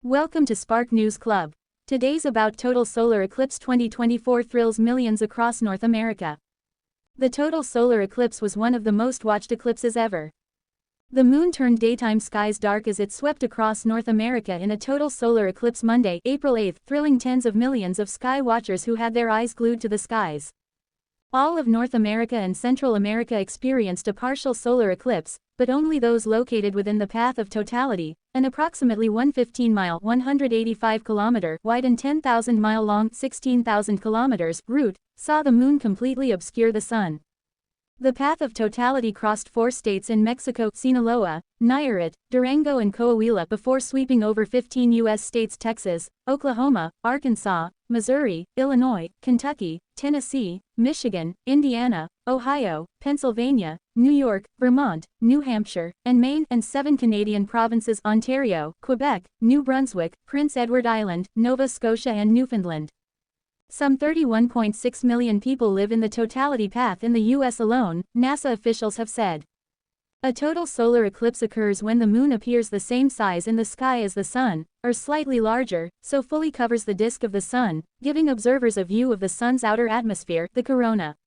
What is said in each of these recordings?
Welcome to Spark News Club. Today's about total solar eclipse 2024 thrills millions across North America. The total solar eclipse was one of the most watched eclipses ever. The moon turned daytime skies dark as it swept across North America in a total solar eclipse Monday, April 8, thrilling tens of millions of sky watchers who had their eyes glued to the skies. All of North America and Central America experienced a partial solar eclipse, but only those located within the path of totality, an approximately 115-mile (185-kilometer) wide and 10,000-mile long (16,000 kilometers) route, saw the moon completely obscure the sun. The path of totality crossed 4 states in Mexico: Sinaloa, Nayarit, Durango and Coahuila before sweeping over 15 U.S. states: Texas, Oklahoma, Arkansas, Missouri, Illinois, Kentucky, Tennessee, Michigan, Indiana, Ohio, Pennsylvania, New York, Vermont, New Hampshire, and Maine, and 7 Canadian provinces: Ontario, Quebec, New Brunswick, Prince Edward Island, Nova Scotia and Newfoundland. Some 31.6 million people live in the totality path in the U.S. alone, NASA officials have said. A total solar eclipse occurs when the moon appears the same size in the sky as the sun, or slightly larger, so fully covers the disk of the sun, giving observers a view of the sun's outer atmosphere, the corona.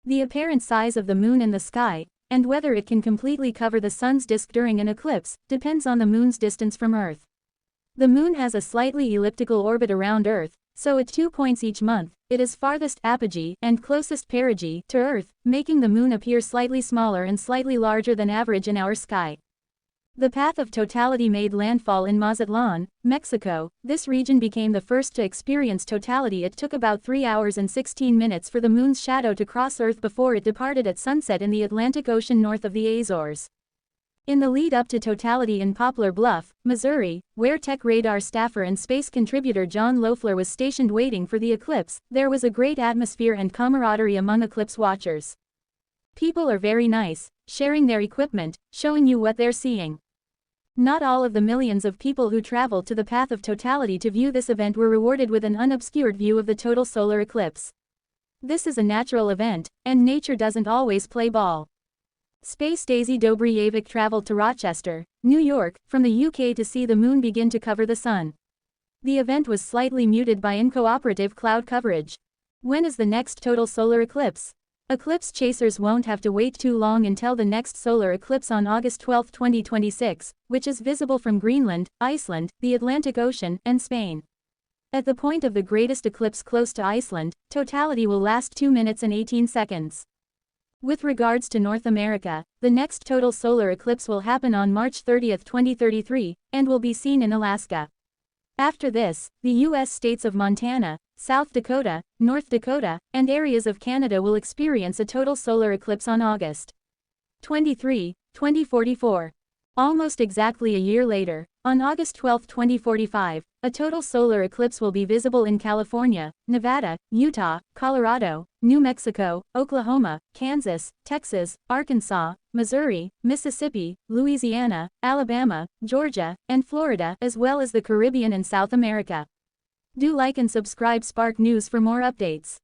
The apparent size of the moon in the sky, and whether it can completely cover the sun's disk during an eclipse, depends on the moon's distance from Earth. The moon has a slightly elliptical orbit around Earth, so at 2 points each month, it is farthest apogee and closest perigee to Earth, making the moon appear slightly smaller and slightly larger than average in our sky. The path of totality made landfall in Mazatlan, Mexico. This region became the first to experience totality. It took about 3 hours and 16 minutes for the moon's shadow to cross Earth before it departed at sunset in the Atlantic Ocean north of the Azores. In the lead up to totality in Poplar Bluff, Missouri, where Tech Radar staffer and space contributor John Loeffler was stationed waiting for the eclipse, there was a great atmosphere and camaraderie among eclipse watchers. People are very nice, sharing their equipment, showing you what they're seeing. Not all of the millions of people who traveled to the path of totality to view this event were rewarded with an unobscured view of the total solar eclipse. This is a natural event, and nature doesn't always play ball. Space Daisy Dobrjevic traveled to Rochester, New York, from the UK to see the moon begin to cover the sun. The event was slightly muted by uncooperative cloud coverage. When is the next total solar eclipse? Eclipse chasers won't have to wait too long until the next solar eclipse on August 12, 2026, which is visible from Greenland, Iceland, the Atlantic Ocean, and Spain. At the point of the greatest eclipse close to Iceland, totality will last 2 minutes and 18 seconds. With regards to North America, the next total solar eclipse will happen on March 30, 2033, and will be seen in Alaska. After this, the U.S. states of Montana, South Dakota, North Dakota, and areas of Canada will experience a total solar eclipse on August 23, 2044. Almost exactly a year later, on August 12, 2045, a total solar eclipse will be visible in California, Nevada, Utah, Colorado, New Mexico, Oklahoma, Kansas, Texas, Arkansas, Missouri, Mississippi, Louisiana, Alabama, Georgia, and Florida, as well as the Caribbean and South America. Do like and subscribe Spark News for more updates.